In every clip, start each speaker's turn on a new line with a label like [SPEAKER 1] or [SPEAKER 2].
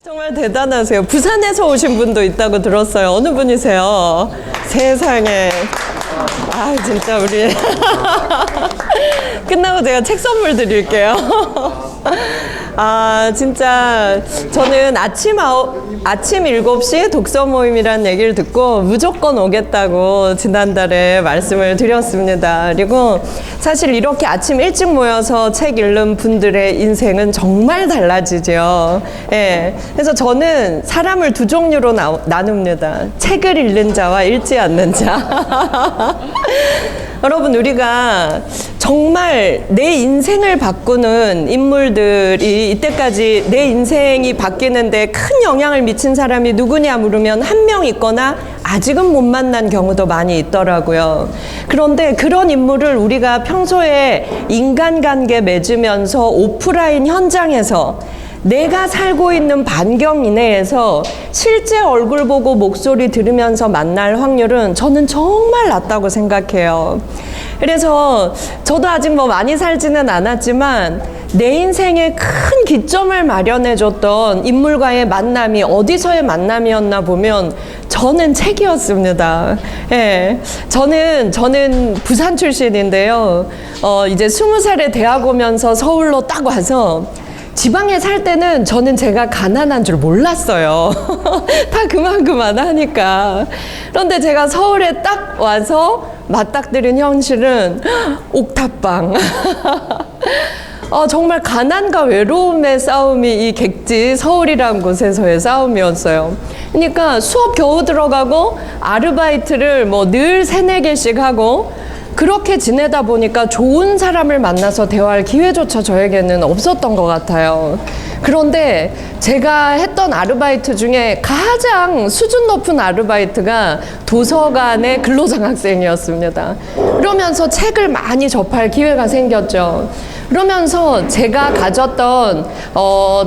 [SPEAKER 1] 정말 대단하세요. 부산에서 오신 분도 있다고 들었어요. 어느 분이세요? 세상에. 아, 진짜 우리. 끝나고 제가 책 선물 드릴게요. 아, 진짜 저는 아침 7시에 독서 모임이라는 얘기를 듣고 무조건 오겠다고 지난달에 말씀을 드렸습니다. 그리고 사실 이렇게 아침 일찍 모여서 책 읽는 분들의 인생은 정말 달라지죠. 예. 그래서 저는 사람을 두 종류로 나눕니다. 책을 읽는 자와 읽지 않는 자. 여러분, 우리가 정말 내 인생을 바꾸는 인물들이 이때까지 내 인생이 바뀌는데 큰 영향을 미친 사람이 누구냐 물으면 한 명 있거나 아직은 못 만난 경우도 많이 있더라고요. 그런데 그런 인물을 우리가 평소에 인간관계 맺으면서 오프라인 현장에서 내가 살고 있는 반경 이내에서 실제 얼굴 보고 목소리 들으면서 만날 확률은 저는 정말 낮다고 생각해요. 그래서 저도 아직 뭐 많이 살지는 않았지만 내 인생에 큰 기점을 마련해줬던 인물과의 만남이 어디서의 만남이었나 보면 저는 책이었습니다. 예. 저는 부산 출신인데요. 이제 20살에 대학 오면서 서울로 딱 와서 지방에 살 때는 저는 제가 가난한 줄 몰랐어요. 다 그만큼 하니까. 그런데 제가 서울에 딱 와서 맞닥뜨린 현실은 옥탑방. 정말 가난과 외로움의 싸움이 이 객지 서울이라는 곳에서의 싸움이었어요. 그러니까 수업 겨우 들어가고 아르바이트를 뭐 늘 3-4개씩 하고 그렇게 지내다 보니까 좋은 사람을 만나서 대화할 기회조차 저에게는 없었던 것 같아요. 그런데 제가 했던 아르바이트 중에 가장 수준 높은 아르바이트가 도서관의 근로장학생이었습니다. 그러면서 책을 많이 접할 기회가 생겼죠. 그러면서 제가 가졌던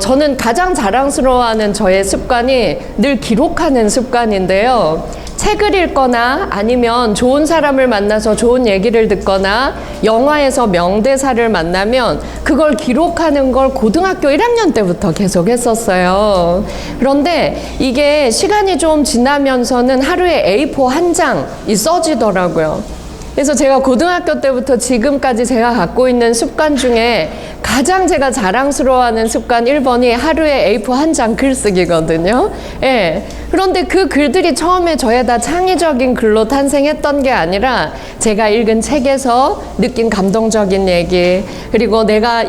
[SPEAKER 1] 저는 가장 자랑스러워하는 저의 습관이 늘 기록하는 습관인데요. 책을 읽거나 아니면 좋은 사람을 만나서 좋은 얘기를 듣거나 영화에서 명대사를 만나면 그걸 기록하는 걸 고등학교 1학년 때부터 계속 했었어요. 그런데 이게 시간이 좀 지나면서는 하루에 A4 한 장이 써지더라고요. 그래서 제가 고등학교 때부터 지금까지 제가 갖고 있는 습관 중에 가장 제가 자랑스러워하는 습관 1번이 하루에 A4 한 장 글쓰기거든요. 예. 그런데 그 글들이 처음에 저에다 창의적인 글로 탄생했던 게 아니라 제가 읽은 책에서 느낀 감동적인 얘기, 그리고 내가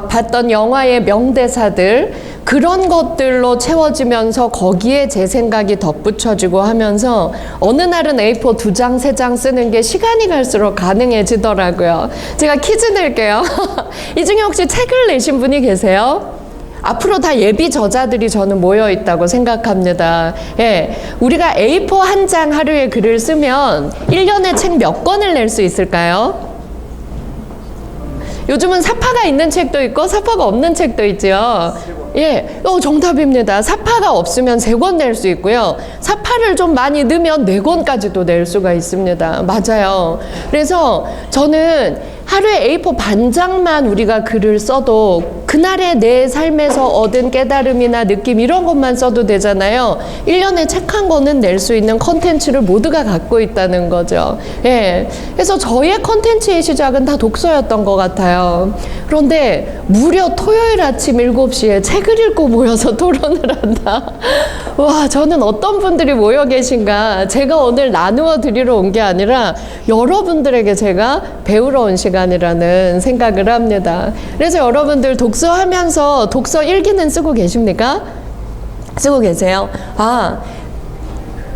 [SPEAKER 1] 봤던 영화의 명대사들, 그런 것들로 채워지면서 거기에 제 생각이 덧붙여지고 하면서 어느 날은 A4 2장, 3장 쓰는 게 시간이 갈수록 가능해지더라고요. 제가 퀴즈 낼게요. 이 중에 혹시 책을 내신 분이 계세요? 앞으로 다 예비 저자들이 저는 모여 있다고 생각합니다. 예, 우리가 A4 한 장 하루에 글을 쓰면 1년에 책 몇 권을 낼 수 있을까요? 요즘은 사파가 있는 책도 있고 사파가 없는 책도 있죠. 예, 정답입니다. 사파가 없으면 3권 낼 수 있고요. 사파를 좀 많이 넣으면 4권까지도 낼 수가 있습니다. 맞아요. 그래서 저는 하루에 A4 반장만 우리가 글을 써도 그날의 내 삶에서 얻은 깨달음이나 느낌 이런 것만 써도 되잖아요. 1년에 책 한 권은 낼 수 있는 컨텐츠를 모두가 갖고 있다는 거죠. 예. 그래서 저의 컨텐츠의 시작은 다 독서였던 것 같아요. 그런데 무려 토요일 아침 7시에 책을 읽고 모여서 토론을 한다. 와, 저는 어떤 분들이 모여 계신가. 제가 오늘 나누어 드리러 온 게 아니라 여러분들에게 제가 배우러 온 시간이라는 생각을 합니다. 그래서 여러분들 독서하면서 독서 일기는 쓰고 계십니까? 쓰고 계세요?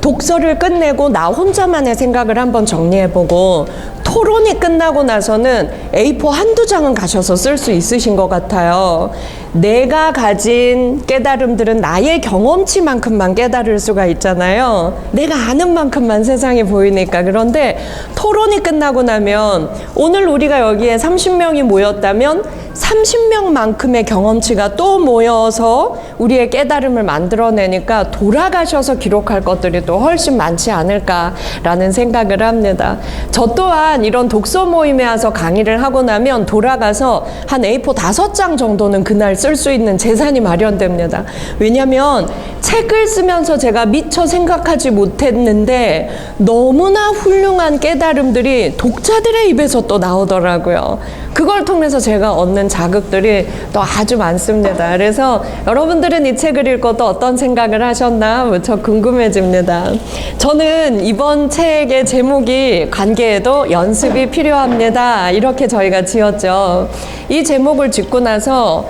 [SPEAKER 1] 독서를 끝내고 나 혼자만의 생각을 한번 정리해보고 토론이 끝나고 나서는 A4 한두 장은 가셔서 쓸 수 있으신 것 같아요. 내가 가진 깨달음들은 나의 경험치만큼만 깨달을 수가 있잖아요. 내가 아는 만큼만 세상이 보이니까. 그런데 토론이 끝나고 나면 오늘 우리가 여기에 30명이 모였다면 30명만큼의 경험치가 또 모여서 우리의 깨달음을 만들어내니까 돌아가셔서 기록할 것들이 또 훨씬 많지 않을까라는 생각을 합니다. 저 또한 이런 독서 모임에 와서 강의를 하고 나면 돌아가서 한 A4 5장 정도는 그날 쓸 수 있는 재산이 마련됩니다. 왜냐하면 책을 쓰면서 제가 미처 생각하지 못했는데 너무나 훌륭한 깨달음들이 독자들의 입에서 또 나오더라고요. 그걸 통해서 제가 얻는 자극들이 또 아주 많습니다. 그래서 여러분들은 이 책을 읽고 또 어떤 생각을 하셨나 무척 궁금해집니다. 저는 이번 책의 제목이 관계에도 연습이 필요합니다. 이렇게 저희가 지었죠. 이 제목을 짓고 나서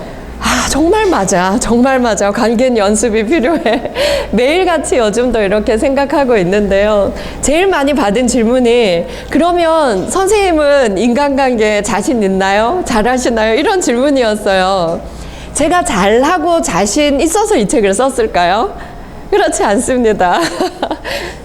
[SPEAKER 1] 정말 맞아. 정말 맞아. 관계는 연습이 필요해. 매일같이 요즘도 이렇게 생각하고 있는데요. 제일 많이 받은 질문이 그러면 선생님은 인간관계에 자신 있나요? 잘하시나요? 이런 질문이었어요. 제가 잘하고 자신 있어서 이 책을 썼을까요? 그렇지 않습니다.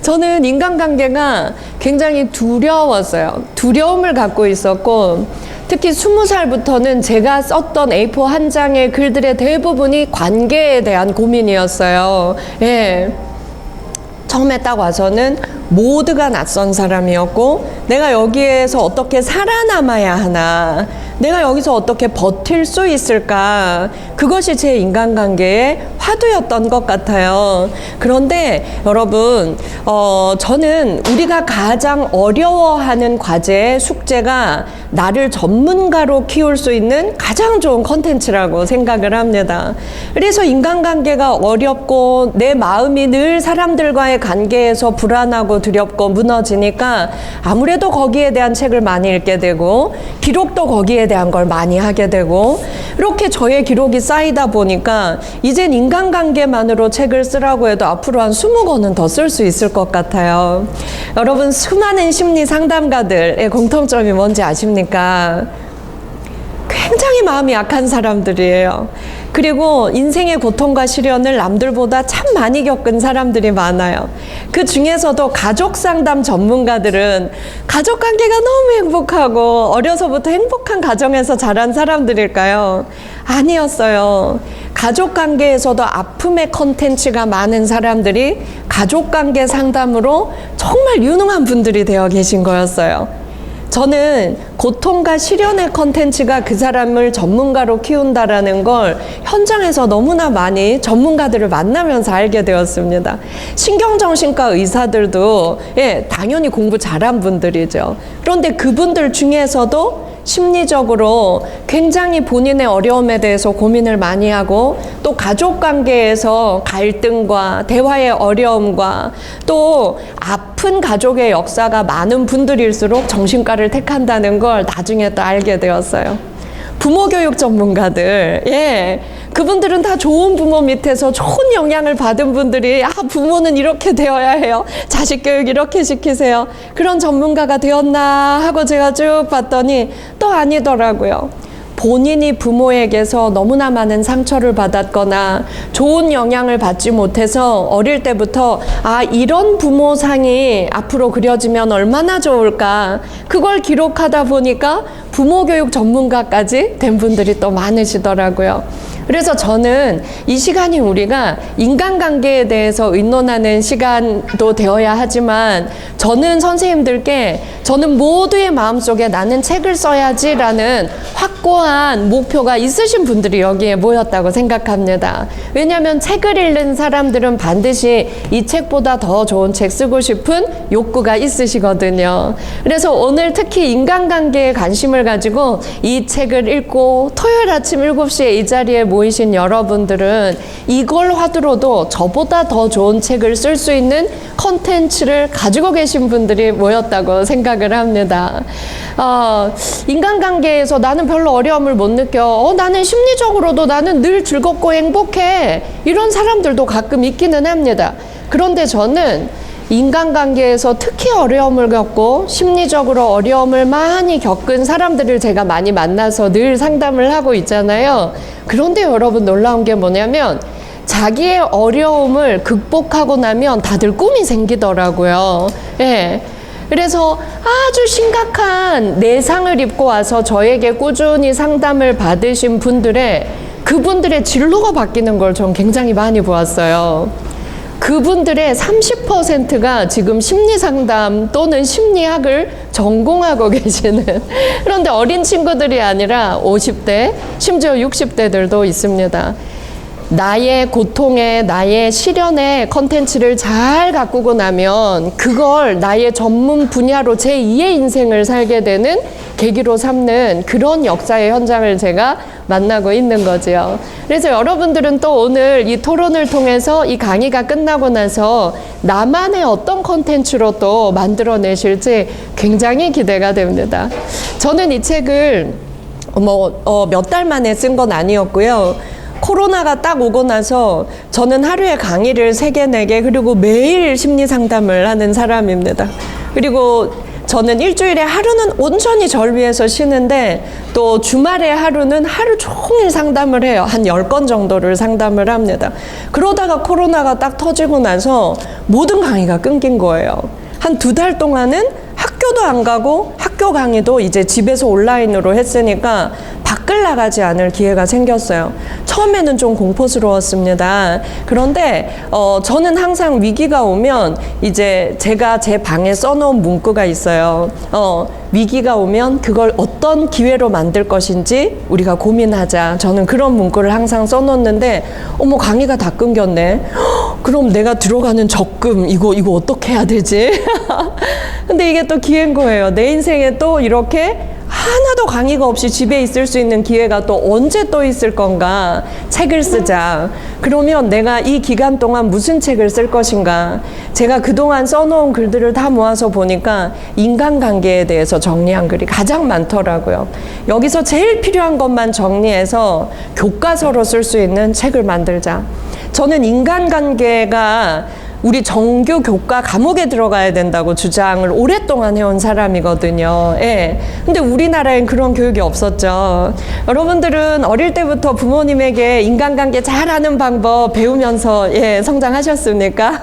[SPEAKER 1] 저는 인간관계가 굉장히 두려웠어요. 두려움을 갖고 있었고 특히 20살부터는 제가 썼던 A4 한 장의 글들의 대부분이 관계에 대한 고민이었어요. 예. 처음에 딱 와서는 모두가 낯선 사람이었고 내가 여기에서 어떻게 살아남아야 하나, 내가 여기서 어떻게 버틸 수 있을까, 그것이 제 인간관계의 화두였던 것 같아요. 그런데 여러분, 저는 우리가 가장 어려워하는 과제, 숙제가 나를 전문가로 키울 수 있는 가장 좋은 컨텐츠라고 생각을 합니다. 그래서 인간관계가 어렵고 내 마음이 늘 사람들과의 관계에서 불안하고 두렵고 무너지니까 아무래도 거기에 대한 책을 많이 읽게 되고 기록도 거기에 대한 걸 많이 하게 되고 이렇게 저의 기록이 쌓이다 보니까 이젠 인간관계만으로 책을 쓰라고 해도 앞으로 한 20권은 더 쓸 수 있을 것 같아요. 여러분, 수많은 심리 상담가들의 공통점이 뭔지 아십니까? 굉장히 마음이 약한 사람들이에요. 그리고 인생의 고통과 시련을 남들보다 참 많이 겪은 사람들이 많아요. 그 중에서도 가족 상담 전문가들은 가족 관계가 너무 행복하고 어려서부터 행복한 가정에서 자란 사람들일까요? 아니었어요. 가족 관계에서도 아픔의 컨텐츠가 많은 사람들이 가족 관계 상담으로 정말 유능한 분들이 되어 계신 거였어요. 저는 고통과 시련의 컨텐츠가 그 사람을 전문가로 키운다라는 걸 현장에서 너무나 많이 전문가들을 만나면서 알게 되었습니다. 신경정신과 의사들도 당연히 공부 잘한 분들이죠. 그런데 그분들 중에서도 심리적으로 굉장히 본인의 어려움에 대해서 고민을 많이 하고 또 가족관계에서 갈등과 대화의 어려움과 또 아픈 가족의 역사가 많은 분들일수록 정신과를 택한다는 걸 나중에 또 알게 되었어요. 부모 교육 전문가들, 그분들은 다 좋은 부모 밑에서 좋은 영향을 받은 분들이 부모는 이렇게 되어야 해요. 자식 교육 이렇게 시키세요. 그런 전문가가 되었나 하고 제가 쭉 봤더니 또 아니더라고요. 본인이 부모에게서 너무나 많은 상처를 받았거나 좋은 영향을 받지 못해서 어릴 때부터 이런 부모상이 앞으로 그려지면 얼마나 좋을까, 그걸 기록하다 보니까 부모교육 전문가까지 된 분들이 또 많으시더라고요. 그래서 저는 이 시간이 우리가 인간관계에 대해서 의논하는 시간도 되어야 하지만 저는 선생님들께 저는 모두의 마음속에 나는 책을 써야지라는 확고한 목표가 있으신 분들이 여기에 모였다고 생각합니다. 왜냐하면 책을 읽는 사람들은 반드시 이 책보다 더 좋은 책 쓰고 싶은 욕구가 있으시거든요. 그래서 오늘 특히 인간관계에 관심을 가지고 이 책을 읽고 토요일 아침 7시에 이 자리에 모이신 여러분들은 이걸 화두로도 저보다 더 좋은 책을 쓸 수 있는 컨텐츠를 가지고 계신 분들이 모였다고 생각을 합니다. 인간관계에서 나는 별로 어려움을 못 느껴. 나는 심리적으로도 나는 늘 즐겁고 행복해. 이런 사람들도 가끔 있기는 합니다. 그런데 저는 인간관계에서 특히 어려움을 겪고 심리적으로 어려움을 많이 겪은 사람들을 제가 많이 만나서 늘 상담을 하고 있잖아요. 그런데 여러분, 놀라운 게 뭐냐면 자기의 어려움을 극복하고 나면 다들 꿈이 생기더라고요. 그래서 아주 심각한 내상을 입고 와서 저에게 꾸준히 상담을 받으신 그분들의 진로가 바뀌는 걸 전 굉장히 많이 보았어요. 그분들의 30%가 지금 심리상담 또는 심리학을 전공하고 계시는, 그런데 어린 친구들이 아니라 50대, 심지어 60대들도 있습니다. 나의 고통에, 나의 시련의 컨텐츠를 잘 가꾸고 나면 그걸 나의 전문 분야로 제2의 인생을 살게 되는 계기로 삼는 그런 역사의 현장을 제가 만나고 있는 거지요. 그래서 여러분들은 또 오늘 이 토론을 통해서 이 강의가 끝나고 나서 나만의 어떤 컨텐츠로 또 만들어내실지 굉장히 기대가 됩니다. 저는 이 책을 몇 달 만에 쓴 건 아니었고요. 코로나가 딱 오고 나서 저는 하루에 강의를 3개, 4개 그리고 매일 심리 상담을 하는 사람입니다. 그리고 저는 일주일에 하루는 온전히 절 위해서 쉬는데 또 주말에 하루는 하루 종일 상담을 해요. 한 10건 정도를 상담을 합니다. 그러다가 코로나가 딱 터지고 나서 모든 강의가 끊긴 거예요. 한 2달 동안은 학교도 안 가고 학교 강의도 이제 집에서 온라인으로 했으니까 밖을 나가지 않을 기회가 생겼어요. 처음에는 좀 공포스러웠습니다. 그런데 저는 항상 위기가 오면 이제 제가 제 방에 써놓은 문구가 있어요. 위기가 오면 그걸 어떤 기회로 만들 것인지 우리가 고민하자. 저는 그런 문구를 항상 써놓는데 어머, 강의가 다 끊겼네. 그럼 내가 들어가는 적금 이거 어떻게 해야 되지? 근데 이게 또 기회인 거예요. 내 인생에 또 이렇게 하나도 강의가 없이 집에 있을 수 있는 기회가 또 언제 또 있을 건가? 책을 쓰자. 그러면 내가 이 기간 동안 무슨 책을 쓸 것인가? 제가 그동안 써놓은 글들을 다 모아서 보니까 인간관계에 대해서 정리한 글이 가장 많더라고요. 여기서 제일 필요한 것만 정리해서 교과서로 쓸 수 있는 책을 만들자. 저는 인간관계가 우리 정규 교과 과목에 들어가야 된다고 주장을 오랫동안 해온 사람이거든요. 예. 근데 우리나라엔 그런 교육이 없었죠. 여러분들은 어릴 때부터 부모님에게 인간관계 잘하는 방법 배우면서 성장하셨습니까?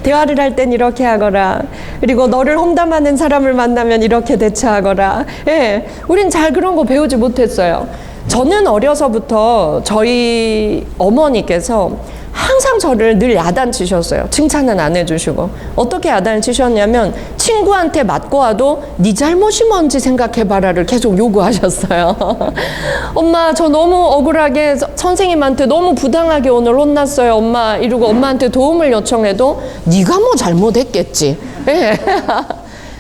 [SPEAKER 1] 대화를 할 땐 이렇게 하거라. 그리고 너를 험담하는 사람을 만나면 이렇게 대처하거라. 예. 우린 잘 그런 거 배우지 못했어요. 저는 어려서부터 저희 어머니께서 항상 저를 늘 야단치셨어요. 칭찬은 안 해주시고. 어떻게 야단치셨냐면 친구한테 맞고 와도 네 잘못이 뭔지 생각해봐라를 계속 요구하셨어요. 엄마, 저 너무 억울하게 선생님한테 너무 부당하게 오늘 혼났어요, 엄마. 이러고 엄마한테 도움을 요청해도 네가 뭐 잘못했겠지. 예.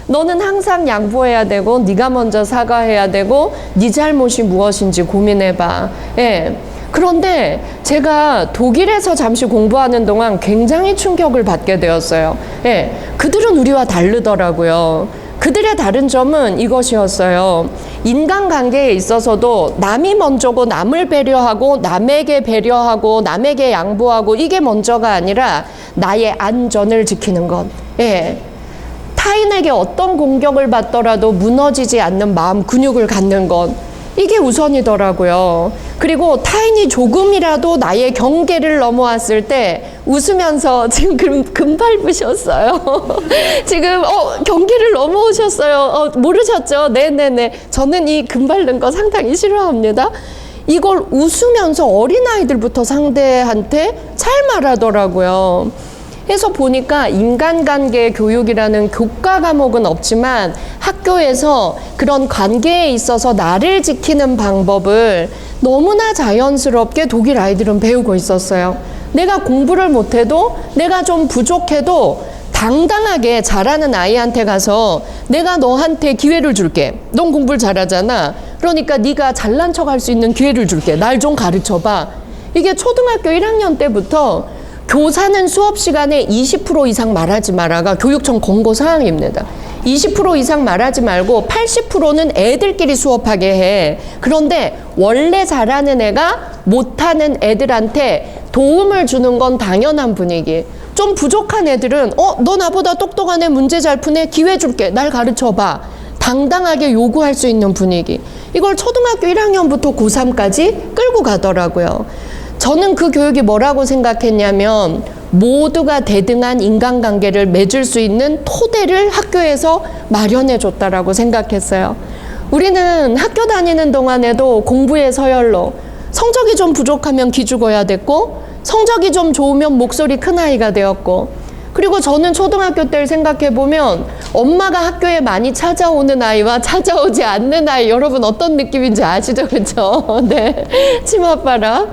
[SPEAKER 1] 너는 항상 양보해야 되고 네가 먼저 사과해야 되고 네 잘못이 무엇인지 고민해봐. 예. 그런데 제가 독일에서 잠시 공부하는 동안 굉장히 충격을 받게 되었어요. 예, 그들은 우리와 다르더라고요. 그들의 다른 점은 이것이었어요. 인간관계에 있어서도 남이 먼저고 남을 배려하고 남에게 배려하고 남에게 양보하고 이게 먼저가 아니라 나의 안전을 지키는 것. 예. 타인에게 어떤 공격을 받더라도 무너지지 않는 마음 근육을 갖는 것. 이게 우선이더라고요. 그리고 타인이 조금이라도 나의 경계를 넘어왔을 때 웃으면서 지금 금 밟으셨어요. 지금 경계를 넘어오셨어요. 모르셨죠? 네네네. 저는 이 금 밟는 거 상당히 싫어합니다. 이걸 웃으면서 어린아이들부터 상대한테 잘 말하더라고요. 해서 보니까 인간관계 교육이라는 교과 과목은 없지만 학교에서 그런 관계에 있어서 나를 지키는 방법을 너무나 자연스럽게 독일 아이들은 배우고 있었어요. 내가 공부를 못해도 내가 좀 부족해도 당당하게 잘하는 아이한테 가서 내가 너한테 기회를 줄게. 넌 공부를 잘하잖아. 그러니까 네가 잘난 척할 수 있는 기회를 줄게. 날 좀 가르쳐봐. 이게 초등학교 1학년 때부터 교사는 수업 시간에 20% 이상 말하지 마라가 교육청 권고 사항입니다. 20% 이상 말하지 말고 80%는 애들끼리 수업하게 해. 그런데 원래 잘하는 애가 못하는 애들한테 도움을 주는 건 당연한 분위기. 좀 부족한 애들은 너 나보다 똑똑한 애 문제 잘 푸네. 기회 줄게. 날 가르쳐봐. 당당하게 요구할 수 있는 분위기. 이걸 초등학교 1학년부터 고3까지 끌고 가더라고요. 저는 그 교육이 뭐라고 생각했냐면 모두가 대등한 인간관계를 맺을 수 있는 토대를 학교에서 마련해 줬다라고 생각했어요. 우리는 학교 다니는 동안에도 공부에 서열로 성적이 좀 부족하면 기죽어야 됐고 성적이 좀 좋으면 목소리 큰 아이가 되었고, 그리고 저는 초등학교 때를 생각해보면 엄마가 학교에 많이 찾아오는 아이와 찾아오지 않는 아이, 여러분 어떤 느낌인지 아시죠? 그렇죠? 네, 치맛바람.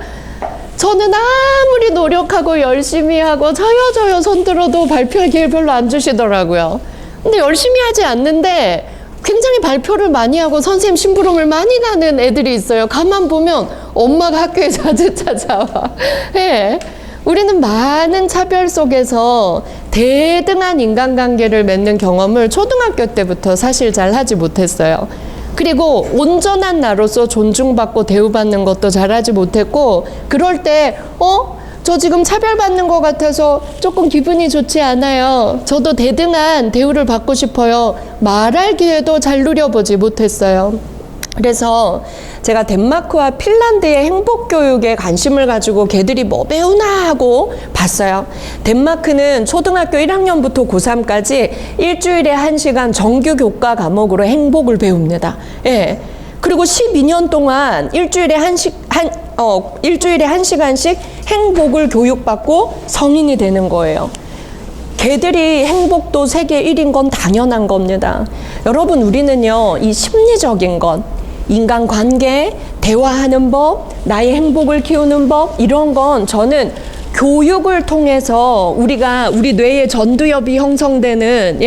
[SPEAKER 1] 저는 아무리 노력하고 열심히 하고 저요 손 들어도 발표할 기회를 별로 안 주시더라고요. 근데 열심히 하지 않는데 굉장히 발표를 많이 하고 선생님 심부름을 많이 가는 애들이 있어요. 가만 보면 엄마가 학교에 자주 찾아와. 네. 우리는 많은 차별 속에서 대등한 인간관계를 맺는 경험을 초등학교 때부터 사실 잘 하지 못했어요. 그리고 온전한 나로서 존중받고 대우받는 것도 잘하지 못했고, 그럴 때 저 지금 차별받는 것 같아서 조금 기분이 좋지 않아요. 저도 대등한 대우를 받고 싶어요. 말할 기회도 잘 누려보지 못했어요. 그래서 제가 덴마크와 핀란드의 행복교육에 관심을 가지고 걔들이 뭐 배우나 하고 봤어요. 덴마크는 초등학교 1학년부터 고3까지 일주일에 1시간 정규 교과 과목으로 행복을 배웁니다. 예. 그리고 12년 동안 일주일에 1시간씩 행복을 교육받고 성인이 되는 거예요. 걔들이 행복도 세계 1인 건 당연한 겁니다. 여러분, 우리는요, 이 심리적인 것, 인간관계, 대화하는 법, 나의 행복을 키우는 법, 이런 건 저는 교육을 통해서 우리 뇌의 전두엽이 형성되는,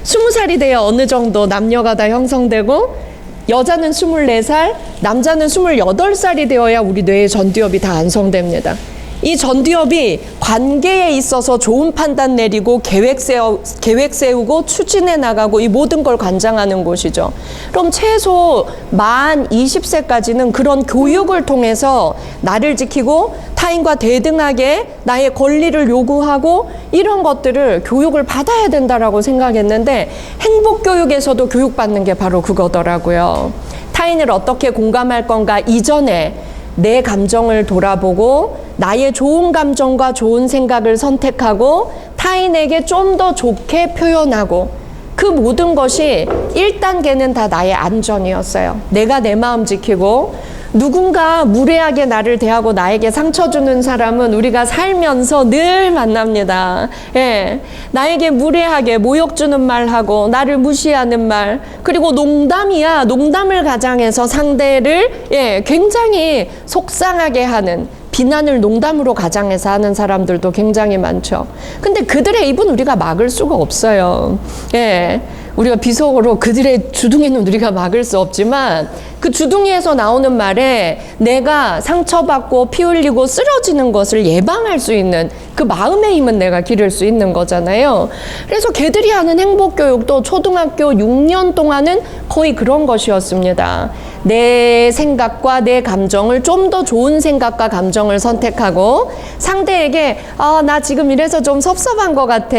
[SPEAKER 1] 20살이 돼야 어느 정도 남녀가 다 형성되고, 여자는 24살, 남자는 28살이 되어야 우리 뇌의 전두엽이 다 완성됩니다. 이 전두엽이 관계에 있어서 좋은 판단 내리고 계획 세우고 추진해 나가고 이 모든 걸 관장하는 곳이죠. 그럼 최소 만 20세까지는 그런 교육을 통해서 나를 지키고 타인과 대등하게 나의 권리를 요구하고 이런 것들을 교육을 받아야 된다라고 생각했는데, 행복교육에서도 교육받는 게 바로 그거더라고요. 타인을 어떻게 공감할 건가 이전에 내 감정을 돌아보고 나의 좋은 감정과 좋은 생각을 선택하고 타인에게 좀 더 좋게 표현하고, 그 모든 것이 1단계는 다 나의 안전이었어요. 내가 내 마음 지키고, 누군가 무례하게 나를 대하고 나에게 상처 주는 사람은 우리가 살면서 늘 만납니다. 예. 나에게 무례하게 모욕 주는 말하고 나를 무시하는 말, 그리고 농담이야, 농담을 가장해서 상대를 굉장히 속상하게 하는, 비난을 농담으로 가장해서 하는 사람들도 굉장히 많죠. 근데 그들의 입은 우리가 막을 수가 없어요. 예. 우리가 비속어로 그들의 주둥이는 우리가 막을 수 없지만, 그 주둥이에서 나오는 말에 내가 상처받고 피 흘리고 쓰러지는 것을 예방할 수 있는 그 마음의 힘은 내가 기를 수 있는 거잖아요. 그래서 걔들이 하는 행복교육도 초등학교 6년 동안은 거의 그런 것이었습니다. 내 생각과 내 감정을 좀 더 좋은 생각과 감정을 선택하고, 상대에게 나 지금 이래서 좀 섭섭한 것 같아,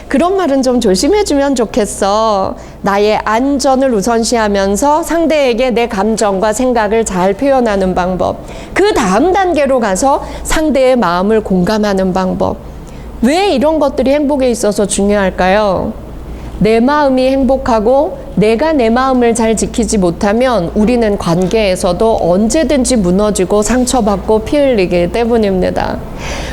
[SPEAKER 1] 그런 말은 좀 조심해주면 좋겠어, 나의 안전을 우선시하면서 상대에게 내 감정과 생각을 잘 표현하는 방법, 그 다음 단계로 가서 상대의 마음을 공감하는 방법. 왜 이런 것들이 행복에 있어서 중요할까요? 내 마음이 행복하고 내가 내 마음을 잘 지키지 못하면 우리는 관계에서도 언제든지 무너지고 상처받고 피 흘리기 때문입니다.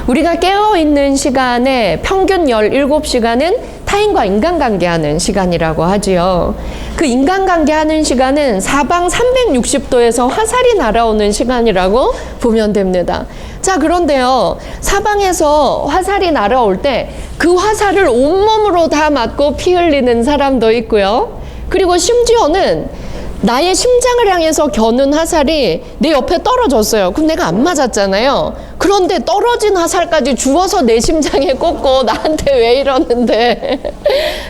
[SPEAKER 1] 우리가 깨어있는 시간에 평균 17시간은 타인과 인간관계하는 시간이라고 하지요. 그 인간관계하는 시간은 사방 360도에서 화살이 날아오는 시간이라고 보면 됩니다. 자, 그런데요, 사방에서 화살이 날아올 때 그 화살을 온몸으로 다 맞고 피 흘리는 사람도 있고요. 그리고 심지어는 나의 심장을 향해서 겨눈 화살이 내 옆에 떨어졌어요. 그럼 내가 안 맞았잖아요. 그런데 떨어진 화살까지 주워서 내 심장에 꽂고 나한테 왜 이러는데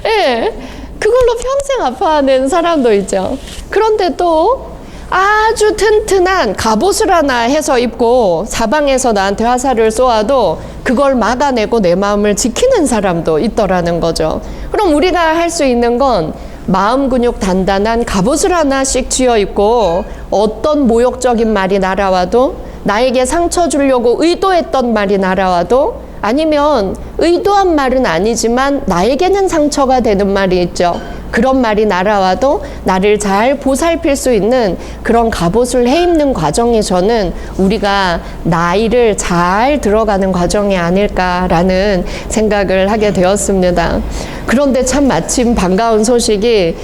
[SPEAKER 1] 예, 그걸로 평생 아파하는 사람도 있죠. 그런데 또 아주 튼튼한 갑옷을 하나 해서 입고 사방에서 나한테 화살을 쏘아도 그걸 막아내고 내 마음을 지키는 사람도 있더라는 거죠. 그럼 우리가 할 수 있는 건 마음 근육 단단한 갑옷을 하나씩 쥐어 입고, 어떤 모욕적인 말이 날아와도, 나에게 상처 주려고 의도했던 말이 날아와도, 아니면 의도한 말은 아니지만 나에게는 상처가 되는 말이 있죠. 그런 말이 날아와도 나를 잘 보살필 수 있는 그런 갑옷을 해입는 과정이 저는 우리가 나이를 잘 들어가는 과정이 아닐까라는 생각을 하게 되었습니다. 그런데 참 마침 반가운 소식이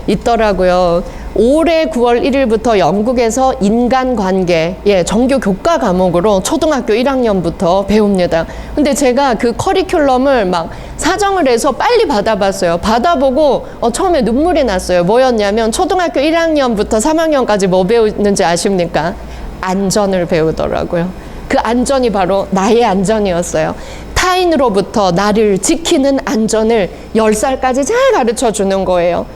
[SPEAKER 1] 있더라고요. 올해 9월 1일부터 영국에서 인간관계, 정규 교과 과목으로 초등학교 1학년부터 배웁니다. 근데 제가 그 커리큘럼을 막 사정을 해서 빨리 받아봤어요. 받아보고 처음에 눈물이 났어요. 뭐였냐면 초등학교 1학년부터 3학년까지 뭐 배우는지 아십니까? 안전을 배우더라고요. 그 안전이 바로 나의 안전이었어요. 타인으로부터 나를 지키는 안전을 10살까지 잘 가르쳐 주는 거예요.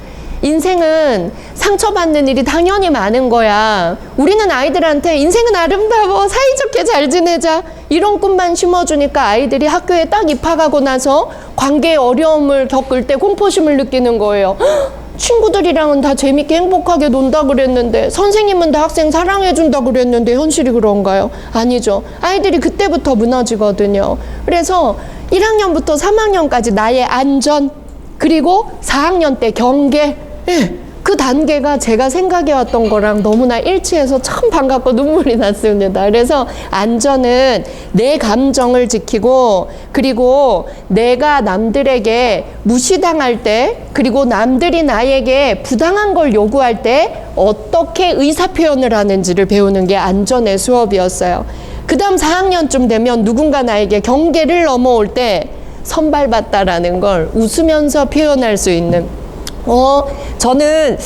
[SPEAKER 1] 인생은 상처받는 일이 당연히 많은 거야. 우리는 아이들한테 인생은 아름다워, 사이좋게 잘 지내자, 이런 꿈만 심어주니까 아이들이 학교에 딱 입학하고 나서 관계의 어려움을 겪을 때 공포심을 느끼는 거예요. 친구들이랑은 다 재밌게 행복하게 논다 그랬는데, 선생님은 다 학생 사랑해준다 그랬는데 현실이 그런가요? 아니죠. 아이들이 그때부터 무너지거든요. 그래서 1학년부터 3학년까지 나의 안전, 그리고 4학년 때 경계, 그 단계가 제가 생각해왔던 거랑 너무나 일치해서 참 반갑고 눈물이 났습니다. 그래서 안전은 내 감정을 지키고, 그리고 내가 남들에게 무시당할 때, 그리고 남들이 나에게 부당한 걸 요구할 때 어떻게 의사표현을 하는지를 배우는 게 안전의 수업이었어요. 그 다음 4학년쯤 되면 누군가 나에게 경계를 넘어올 때 선발받다라는 걸 웃으면서 표현할 수 있는, 저는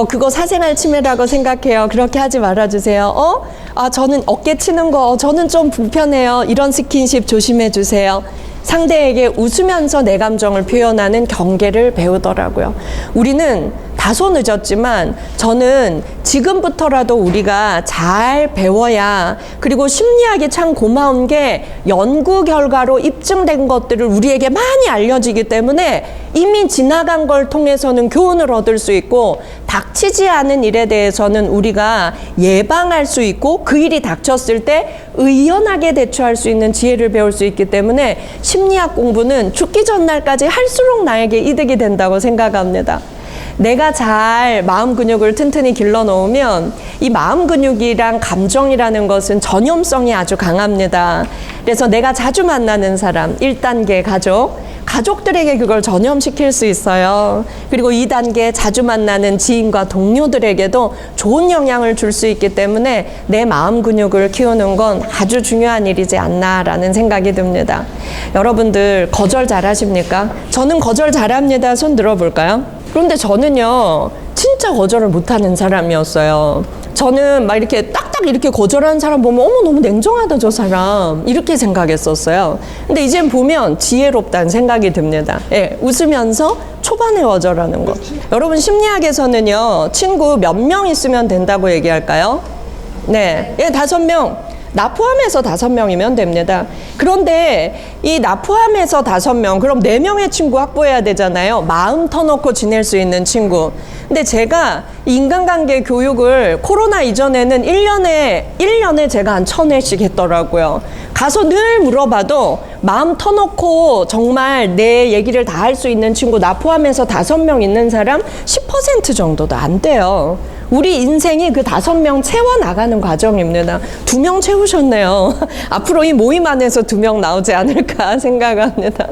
[SPEAKER 1] 그거 사생활 침해라고 생각해요. 그렇게 하지 말아주세요. 저는 어깨 치는 거 저는 좀 불편해요. 이런 스킨십 조심해 주세요. 상대에게 웃으면서 내 감정을 표현하는 경계를 배우더라고요. 우리는 다소 늦었지만 저는 지금부터라도 우리가 잘 배워야, 그리고 심리학이 참 고마운 게 연구 결과로 입증된 것들을 우리에게 많이 알려지기 때문에 이미 지나간 걸 통해서는 교훈을 얻을 수 있고, 닥치지 않은 일에 대해서는 우리가 예방할 수 있고, 그 일이 닥쳤을 때 의연하게 대처할 수 있는 지혜를 배울 수 있기 때문에 심리학 공부는 죽기 전날까지 할수록 나에게 이득이 된다고 생각합니다. 내가 잘 마음 근육을 튼튼히 길러 놓으면 이 마음 근육이랑 감정이라는 것은 전염성이 아주 강합니다. 그래서 내가 자주 만나는 사람, 1단계 가족들에게 그걸 전염시킬 수 있어요. 그리고 2단계 자주 만나는 지인과 동료들에게도 좋은 영향을 줄 수 있기 때문에 내 마음 근육을 키우는 건 아주 중요한 일이지 않나라는 생각이 듭니다. 여러분들 거절 잘하십니까? 저는 거절 잘합니다. 손 들어볼까요? 그런데 저는요, 진짜 거절을 못하는 사람이었어요. 저는 막 이렇게 딱딱 이렇게 거절하는 사람 보면 어머 너무 냉정하다 저 사람, 이렇게 생각했었어요. 근데 이젠 보면 지혜롭다는 생각이 듭니다. 웃으면서 초반에 거절하는 거. 여러분 심리학에서는요, 친구 몇 명 있으면 된다고 얘기할까요? 네, 5명. 나 포함해서 5명이면 됩니다. 그런데 이 나 포함해서 5명, 그럼 4명의 친구 확보해야 되잖아요. 마음 터놓고 지낼 수 있는 친구. 근데 제가 인간관계 교육을 코로나 이전에는 1년에 제가 한 1000회씩 했더라고요. 가서 늘 물어봐도 마음 터놓고 정말 내 얘기를 다 할 수 있는 친구, 나 포함해서 5명 있는 사람 10% 정도도 안 돼요. 우리 인생이 그 5명 채워나가는 과정입니다. 2명 채우셨네요. 앞으로 이 모임 안에서 2명 나오지 않을까 생각합니다.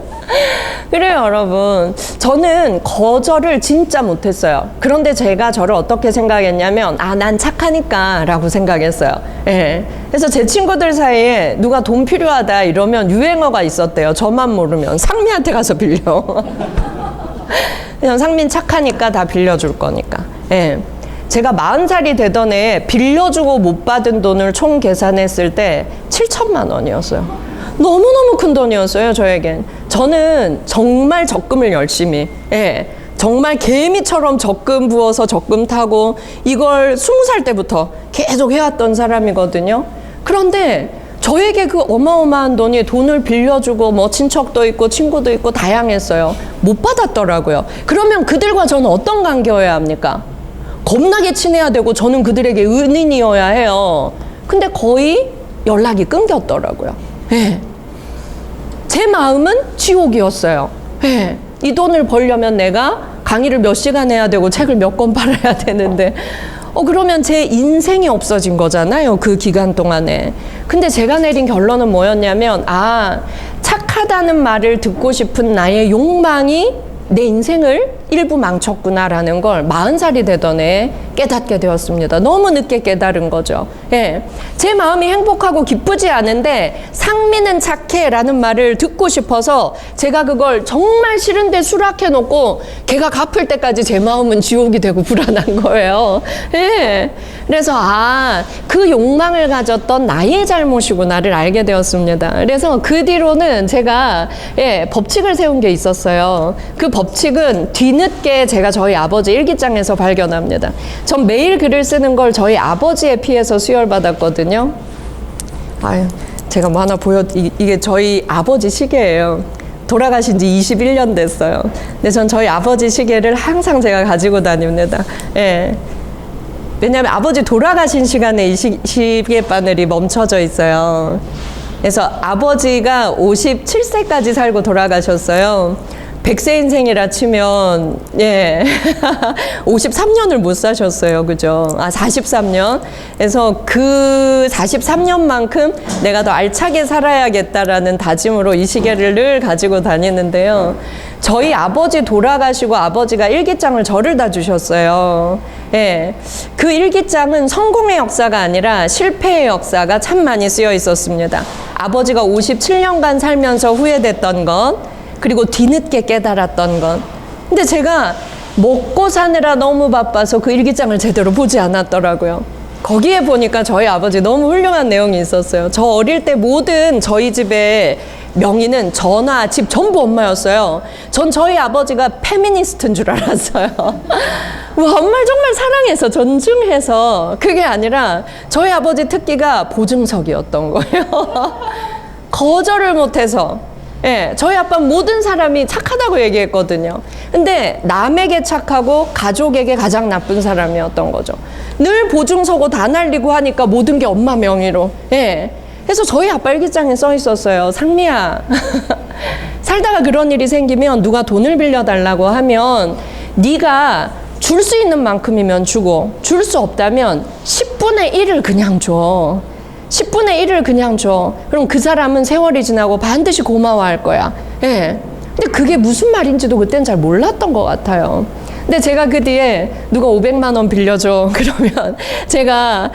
[SPEAKER 1] 그래요, 여러분. 저는 거절을 진짜 못했어요. 그런데 제가 저를 어떻게 생각했냐면, 난 착하니까 라고 생각했어요. 그래서 제 친구들 사이에 누가 돈 필요하다 이러면 유행어가 있었대요. 저만 모르면. 상미한테 가서 빌려. 그냥 상민 착하니까 다 빌려줄 거니까. 제가 40살이 되던 해에 빌려주고 못 받은 돈을 총 계산했을 때 7천만 원이었어요. 너무너무 큰 돈이었어요, 저에겐. 저는 정말 적금을 열심히, 정말 개미처럼 적금 부어서 적금 타고 이걸 20살 때부터 계속 해왔던 사람이거든요. 그런데 저에게 그 어마어마한 돈을 빌려주고 뭐 친척도 있고 친구도 있고 다양했어요. 못 받았더라고요. 그러면 그들과 저는 어떤 관계여야 합니까? 겁나게 친해야 되고 저는 그들에게 은인이어야 해요. 근데 거의 연락이 끊겼더라고요. 제 마음은 지옥이었어요. 이 돈을 벌려면 내가 강의를 몇 시간 해야 되고 책을 몇 권 팔아야 되는데 그러면 제 인생이 없어진 거잖아요. 그 기간 동안에. 근데 제가 내린 결론은 뭐였냐면 착하다는 말을 듣고 싶은 나의 욕망이 내 인생을 일부 망쳤구나라는 걸 40살이 되던 해에 깨닫게 되었습니다. 너무 늦게 깨달은 거죠. 예. 제 마음이 행복하고 기쁘지 않은데 상미는 착해라는 말을 듣고 싶어서 제가 그걸 정말 싫은데 수락해 놓고 걔가 갚을 때까지 제 마음은 지옥이 되고 불안한 거예요. 예. 그래서 그 욕망을 가졌던 나의 잘못이구나를 알게 되었습니다. 그래서 그 뒤로는 제가 법칙을 세운 게 있었어요. 그 법칙은 뒤늦게 제가 저희 아버지 일기장에서 발견합니다. 전 매일 글을 쓰는 걸 저희 아버지에 피해서 수혈받았거든요. 제가 뭐 하나 이게 저희 아버지 시계예요. 돌아가신 지 21년 됐어요. 근데 전 저희 아버지 시계를 항상 제가 가지고 다닙니다. 예. 왜냐하면 아버지 돌아가신 시간에 이 시계 바늘이 멈춰져 있어요. 그래서 아버지가 57세까지 살고 돌아가셨어요. 100세 인생이라 치면 53년을 못 사셨어요. 그죠? 43년. 그래서 그 43년만큼 내가 더 알차게 살아야겠다라는 다짐으로 이 시계를 늘 가지고 다니는데요. 저희 아버지 돌아가시고 아버지가 일기장을 저를 다 주셨어요. 그 일기장은 성공의 역사가 아니라 실패의 역사가 참 많이 쓰여 있었습니다. 아버지가 57년간 살면서 후회됐던 것, 그리고 뒤늦게 깨달았던 것. 근데 제가 먹고 사느라 너무 바빠서 그 일기장을 제대로 보지 않았더라고요. 거기에 보니까 저희 아버지 너무 훌륭한 내용이 있었어요. 저 어릴 때 모든 저희 집의 명의는 저나 집 전부 엄마였어요. 전 저희 아버지가 페미니스트인 줄 알았어요. 엄마를 정말 사랑해서 존중해서. 그게 아니라 저희 아버지 특기가 보증석이었던 거예요. 거절을 못해서. 저희 아빠는 모든 사람이 착하다고 얘기했거든요. 근데 남에게 착하고 가족에게 가장 나쁜 사람이었던 거죠. 늘 보증서고 다 날리고 하니까 모든 게 엄마 명의로. 그래서 저희 아빠 일기장에 써 있었어요. 상미야, 살다가 그런 일이 생기면 누가 돈을 빌려달라고 하면 네가 줄 수 있는 만큼이면 주고 줄 수 없다면 10분의 1을 그냥 줘. 10분의 1을 그냥 줘. 그럼 그 사람은 세월이 지나고 반드시 고마워할 거야. 근데 그게 무슨 말인지도 그땐 잘 몰랐던 것 같아요. 근데 제가 그 뒤에 누가 500만 원 빌려줘. 그러면 제가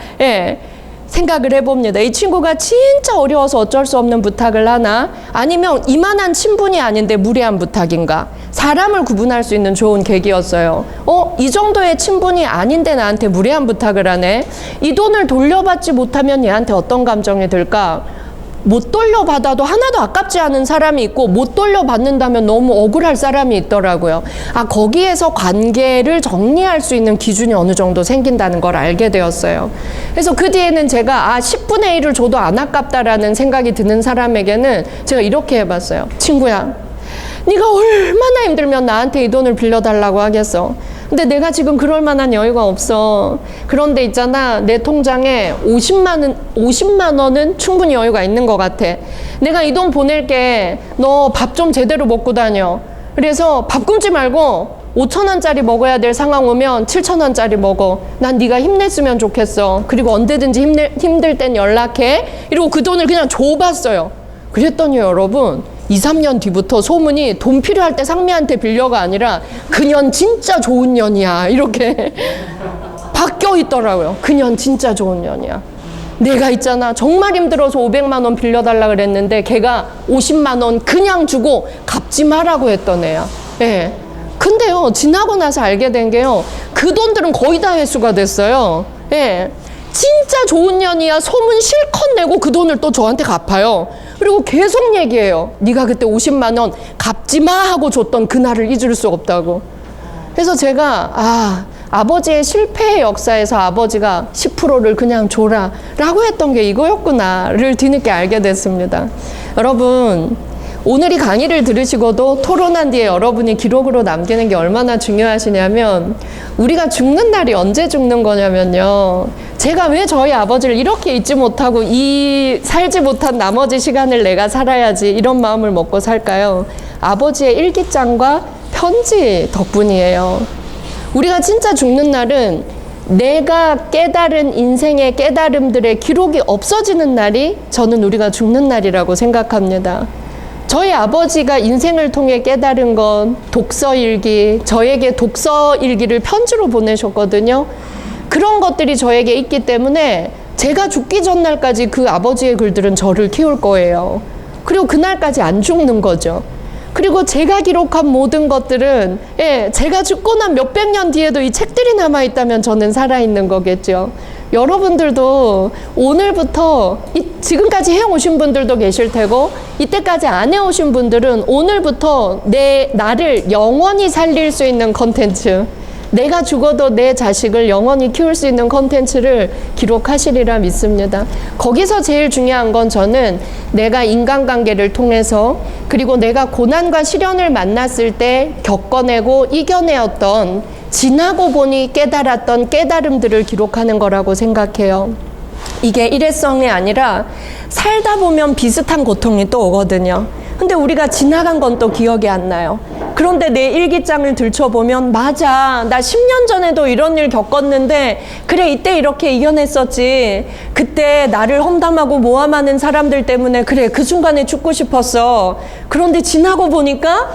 [SPEAKER 1] 생각을 해봅니다. 이 친구가 진짜 어려워서 어쩔 수 없는 부탁을 하나? 아니면 이만한 친분이 아닌데 무례한 부탁인가? 사람을 구분할 수 있는 좋은 계기였어요. 이 정도의 친분이 아닌데 나한테 무례한 부탁을 하네? 이 돈을 돌려받지 못하면 얘한테 어떤 감정이 들까? 못 돌려받아도 하나도 아깝지 않은 사람이 있고 못 돌려받는다면 너무 억울할 사람이 있더라고요. 거기에서 관계를 정리할 수 있는 기준이 어느 정도 생긴다는 걸 알게 되었어요. 그래서 그 뒤에는 제가 10분의 1을 줘도 안 아깝다라는 생각이 드는 사람에게는 제가 이렇게 해봤어요. 친구야, 네가 얼마나 힘들면 나한테 이 돈을 빌려달라고 하겠어. 근데 내가 지금 그럴 만한 여유가 없어. 그런데 있잖아, 내 통장에 50만 원은 충분히 여유가 있는 것 같아. 내가 이 돈 보낼게. 너 밥 좀 제대로 먹고 다녀. 그래서 밥 굶지 말고 5,000원짜리 먹어야 될 상황 오면 7,000원짜리 먹어. 난 네가 힘냈으면 좋겠어. 그리고 언제든지 힘들 땐 연락해. 이러고 그 돈을 그냥 줘봤어요. 그랬더니 여러분, 2, 3년 뒤부터 소문이 돈 필요할 때 상미한테 빌려가 아니라 그년 진짜 좋은 년이야 이렇게 바뀌어 있더라고요. 그년 진짜 좋은 년이야. 내가 있잖아 정말 힘들어서 500만 원 빌려달라 그랬는데 걔가 50만 원 그냥 주고 갚지 마라고 했던 애야. 근데요 지나고 나서 알게 된 게요 그 돈들은 거의 다 회수가 됐어요. 진짜 좋은 년이야. 소문 실컷 내고 그 돈을 또 저한테 갚아요. 그리고 계속 얘기해요. 네가 그때 50만 원 갚지 마 하고 줬던 그날을 잊을 수 없다고. 그래서 제가 아버지의 실패의 역사에서 아버지가 10%를 그냥 줘라 라고 했던 게 이거였구나를 뒤늦게 알게 됐습니다. 여러분, 오늘 이 강의를 들으시고도 토론한 뒤에 여러분이 기록으로 남기는 게 얼마나 중요하시냐면 우리가 죽는 날이 언제 죽는 거냐면요. 제가 왜 저희 아버지를 이렇게 잊지 못하고 이 살지 못한 나머지 시간을 내가 살아야지 이런 마음을 먹고 살까요? 아버지의 일기장과 편지 덕분이에요. 우리가 진짜 죽는 날은 내가 깨달은 인생의 깨달음들의 기록이 없어지는 날이 저는 우리가 죽는 날이라고 생각합니다. 저희 아버지가 인생을 통해 깨달은 건 독서일기, 저에게 독서일기를 편지로 보내셨거든요. 그런 것들이 저에게 있기 때문에 제가 죽기 전날까지 그 아버지의 글들은 저를 키울 거예요. 그리고 그날까지 안 죽는 거죠. 그리고 제가 기록한 모든 것들은 제가 죽고 난 몇백 년 뒤에도 이 책들이 남아있다면 저는 살아있는 거겠죠. 여러분들도 오늘부터 지금까지 해오신 분들도 계실 테고 이때까지 안 해오신 분들은 오늘부터 나를 영원히 살릴 수 있는 컨텐츠, 내가 죽어도 내 자식을 영원히 키울 수 있는 컨텐츠를 기록하시리라 믿습니다. 거기서 제일 중요한 건 저는 내가 인간관계를 통해서 그리고 내가 고난과 시련을 만났을 때 겪어내고 이겨내었던 지나고 보니 깨달았던 깨달음들을 기록하는 거라고 생각해요. 이게 일회성이 아니라 살다 보면 비슷한 고통이 또 오거든요. 근데 우리가 지나간 건 또 기억이 안 나요. 그런데 내 일기장을 들춰보면 맞아, 나 10년 전에도 이런 일 겪었는데 그래 이때 이렇게 이겨냈었지. 그때 나를 험담하고 모함하는 사람들 때문에 그래 그 순간에 죽고 싶었어. 그런데 지나고 보니까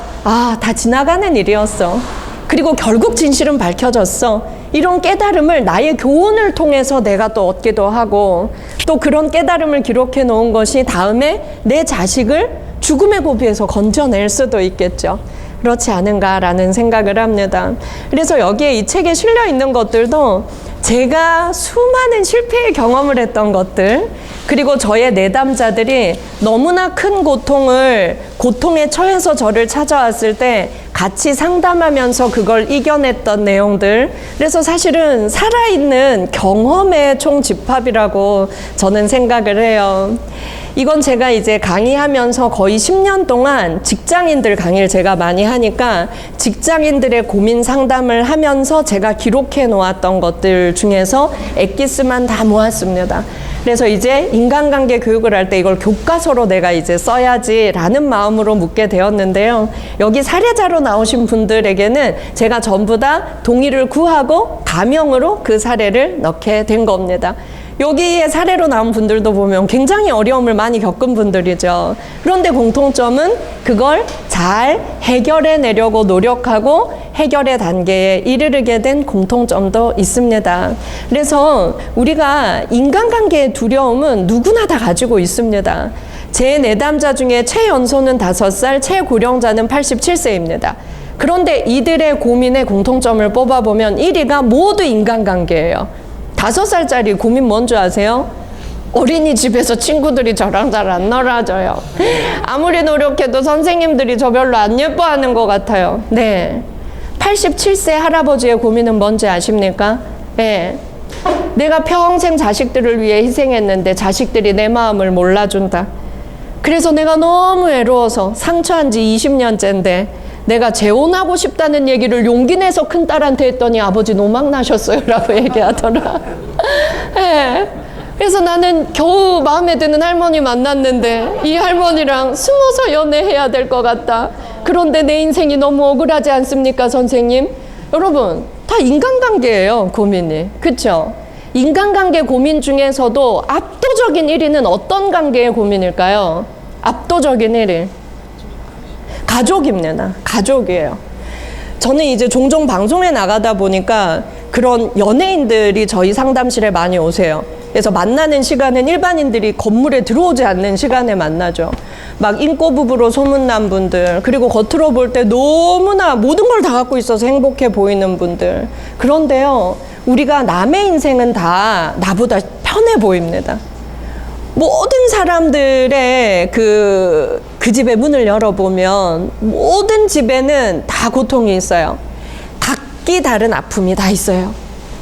[SPEAKER 1] 다 지나가는 일이었어. 그리고 결국 진실은 밝혀졌어. 이런 깨달음을 나의 교훈을 통해서 내가 또 얻기도 하고 또 그런 깨달음을 기록해 놓은 것이 다음에 내 자식을 죽음의 고비에서 건져낼 수도 있겠죠. 그렇지 않은가라는 생각을 합니다. 그래서 여기에 이 책에 실려 있는 것들도 제가 수많은 실패의 경험을 했던 것들, 그리고 저의 내담자들이 너무나 큰 고통에 처해서 저를 찾아왔을 때 같이 상담하면서 그걸 이겨냈던 내용들. 그래서 사실은 살아있는 경험의 총집합이라고 저는 생각을 해요. 이건 제가 이제 강의하면서 거의 10년 동안 직장인들 강의를 제가 많이 하니까 직장인들의 고민 상담을 하면서 제가 기록해 놓았던 것들 중에서 엑기스만 다 모았습니다. 그래서 이제 인간관계 교육을 할 때 이걸 교과서로 내가 이제 써야지라는 마음으로 묻게 되었는데요. 여기 사례자로 나오신 분들에게는 제가 전부 다 동의를 구하고 가명으로 그 사례를 넣게 된 겁니다. 여기에 사례로 나온 분들도 보면 굉장히 어려움을 많이 겪은 분들이죠. 그런데 공통점은 그걸 잘 해결해 내려고 노력하고 해결의 단계에 이르게 된 공통점도 있습니다. 그래서 우리가 인간관계의 두려움은 누구나 다 가지고 있습니다. 제 내담자 중에 최연소는 5살, 최고령자는 87세입니다. 그런데 이들의 고민의 공통점을 뽑아보면 1위가 모두 인간관계예요. 5살짜리 고민 뭔지 아세요? 어린이집에서 친구들이 저랑 잘 안 놀아줘요. 아무리 노력해도 선생님들이 저 별로 안 예뻐하는 것 같아요. 네. 87세 할아버지의 고민은 뭔지 아십니까? 네. 내가 평생 자식들을 위해 희생했는데 자식들이 내 마음을 몰라준다. 그래서 내가 너무 외로워서 상처한 지 20년째인데 내가 재혼하고 싶다는 얘기를 용기 내서 큰딸한테 했더니 아버지 노망 나셨어요 라고 얘기하더라. 네. 그래서 나는 겨우 마음에 드는 할머니 만났는데 이 할머니랑 숨어서 연애해야 될 것 같다. 그런데 내 인생이 너무 억울하지 않습니까, 선생님? 여러분, 다 인간관계예요, 고민이. 그쵸? 인간관계 고민 중에서도 압도적인 1위는 어떤 관계의 고민일까요? 압도적인 1위. 가족입니다. 가족이에요. 저는 이제 종종 방송에 나가다 보니까 그런 연예인들이 저희 상담실에 많이 오세요. 그래서 만나는 시간은 일반인들이 건물에 들어오지 않는 시간에 만나죠. 막 인꼬 부부로 소문난 분들, 그리고 겉으로 볼 때 너무나 모든 걸 다 갖고 있어서 행복해 보이는 분들. 그런데요, 우리가 남의 인생은 다 나보다 편해 보입니다. 모든 사람들의 그 집의 문을 열어보면 모든 집에는 다 고통이 있어요. 각기 다른 아픔이 다 있어요.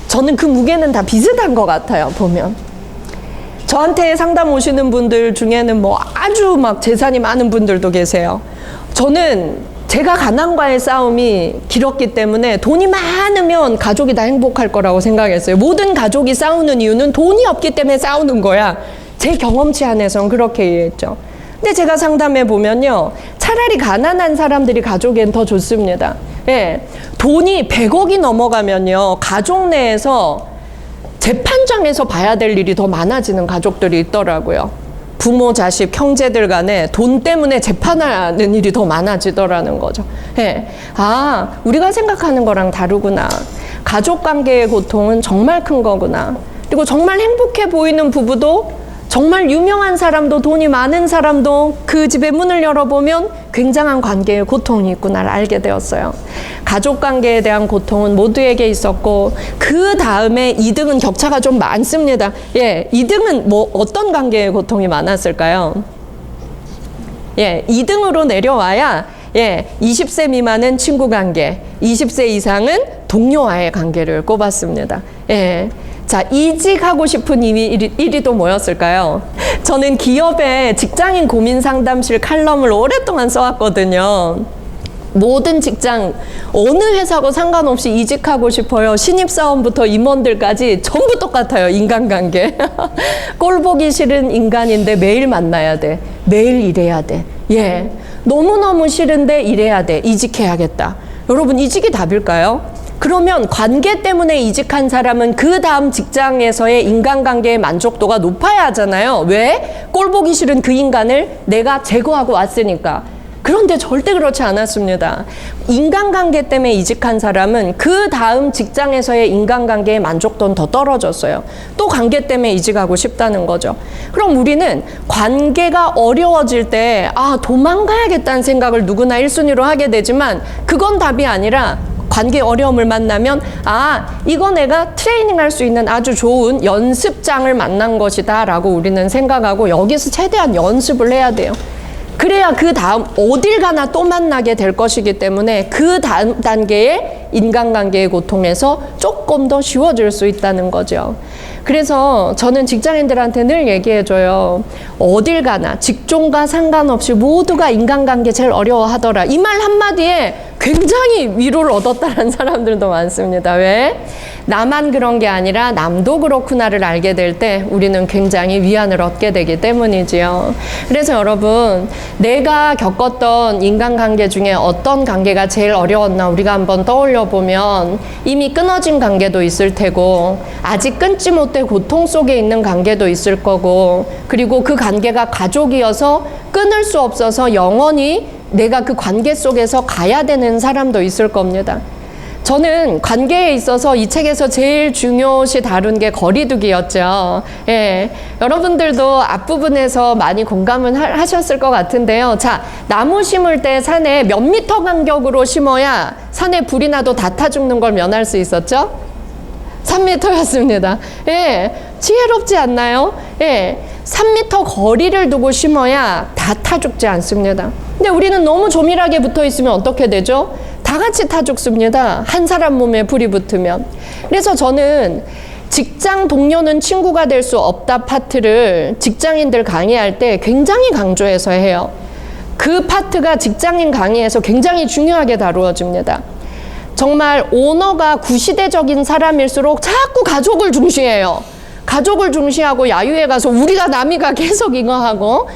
[SPEAKER 1] 저는 그 무게는 다 비슷한 것 같아요, 보면. 저한테 상담 오시는 분들 중에는 뭐 아주 막 재산이 많은 분들도 계세요. 저는 제가 가난과의 싸움이 길었기 때문에 돈이 많으면 가족이 다 행복할 거라고 생각했어요. 모든 가족이 싸우는 이유는 돈이 없기 때문에 싸우는 거야. 제 경험치 안에선 그렇게 이해했죠. 근데 제가 상담해 보면요, 차라리 가난한 사람들이 가족엔 더 좋습니다. 예, 돈이 100억이 넘어가면요, 가족 내에서 재판장에서 봐야 될 일이 더 많아지는 가족들이 있더라고요. 부모, 자식, 형제들 간에 돈 때문에 재판하는 일이 더 많아지더라는 거죠. 예. 아, 우리가 생각하는 거랑 다르구나. 가족 관계의 고통은 정말 큰 거구나. 그리고 정말 행복해 보이는 부부도, 정말 유명한 사람도, 돈이 많은 사람도 그 집의 문을 열어보면 굉장한 관계의 고통이 있구나를 알게 되었어요. 가족 관계에 대한 고통은 모두에게 있었고, 그 다음에 2등은 격차가 좀 많습니다. 예, 2등은 뭐 어떤 관계의 고통이 많았을까요? 예, 2등으로 내려와야 20세 미만은 친구 관계, 20세 이상은 동료와의 관계를 꼽았습니다. 예. 자, 이직하고 싶은 1위도 뭐였을까요? 저는 기업의 직장인 고민 상담실 칼럼을 오랫동안 써왔거든요. 모든 직장, 어느 회사고 상관없이 이직하고 싶어요. 신입사원부터 임원들까지 전부 똑같아요. 인간관계. 꼴 보기 싫은 인간인데 매일 만나야 돼. 매일 일해야 돼. 예, 너무너무 싫은데 일해야 돼. 이직해야겠다. 여러분, 이직이 답일까요? 그러면 관계 때문에 이직한 사람은 그 다음 직장에서의 인간관계의 만족도가 높아야 하잖아요. 왜? 꼴 보기 싫은 그 인간을 내가 제거하고 왔으니까. 그런데 절대 그렇지 않았습니다. 인간관계 때문에 이직한 사람은 그 다음 직장에서의 인간관계의 만족도는 더 떨어졌어요. 또 관계 때문에 이직하고 싶다는 거죠. 그럼 우리는 관계가 어려워질 때 도망가야겠다는 생각을 누구나 1순위로 하게 되지만, 그건 답이 아니라 관계 어려움을 만나면 이거 내가 트레이닝할 수 있는 아주 좋은 연습장을 만난 것이다 라고 우리는 생각하고 여기서 최대한 연습을 해야 돼요. 그래야 그 다음 어딜 가나 또 만나게 될 것이기 때문에 그 다음 단계의 인간관계의 고통에서 조금 더 쉬워질 수 있다는 거죠. 그래서 저는 직장인들한테 늘 얘기해줘요. 어딜 가나 직종과 상관없이 모두가 인간관계 제일 어려워하더라. 이 말 한마디에 굉장히 위로를 얻었다는 사람들도 많습니다. 왜? 나만 그런 게 아니라 남도 그렇구나를 알게 될 때 우리는 굉장히 위안을 얻게 되기 때문이지요. 그래서 여러분, 내가 겪었던 인간관계 중에 어떤 관계가 제일 어려웠나 우리가 한번 떠올려 보면 이미 끊어진 관계도 있을 테고, 아직 끊지 못해 고통 속에 있는 관계도 있을 거고, 그리고 그 관계가 가족이어서 끊을 수 없어서 영원히 내가 그 관계 속에서 가야 되는 사람도 있을 겁니다. 저는 관계에 있어서 이 책에서 제일 중요시 다룬 게 거리두기였죠. 예, 여러분들도 앞부분에서 많이 공감은 하셨을 것 같은데요. 자, 나무 심을 때 산에 몇 미터 간격으로 심어야 산에 불이 나도 다 타 죽는 걸 면할 수 있었죠? 3m였습니다. 예, 지혜롭지 않나요? 예, 3m 거리를 두고 심어야 다 타 죽지 않습니다. 근데 우리는 너무 조밀하게 붙어 있으면 어떻게 되죠? 다 같이 타 죽습니다. 한 사람 몸에 불이 붙으면. 그래서 저는 직장 동료는 친구가 될 수 없다 파트를 직장인들 강의할 때 굉장히 강조해서 해요. 그 파트가 직장인 강의에서 굉장히 중요하게 다루어집니다. 정말 오너가 구시대적인 사람일수록 자꾸 가족을 중시해요. 가족을 중시하고 야유회 가서 우리가 남이가 계속 이거 하고,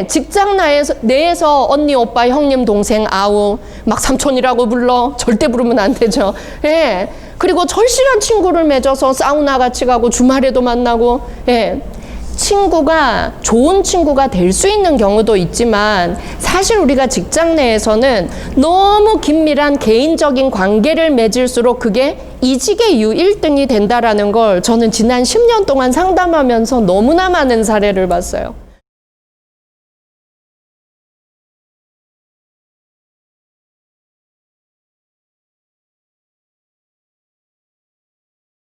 [SPEAKER 1] 직장 내에서 언니, 오빠, 형님, 동생, 아우, 막 삼촌이라고 불러. 절대 부르면 안 되죠. 그리고 절실한 친구를 맺어서 사우나 같이 가고 주말에도 만나고, 친구가 좋은 친구가 될 수 있는 경우도 있지만, 사실 우리가 직장 내에서는 너무 긴밀한 개인적인 관계를 맺을수록 그게 이직의 이유 1등이 된다라는 걸 저는 지난 10년 동안 상담하면서 너무나 많은 사례를 봤어요.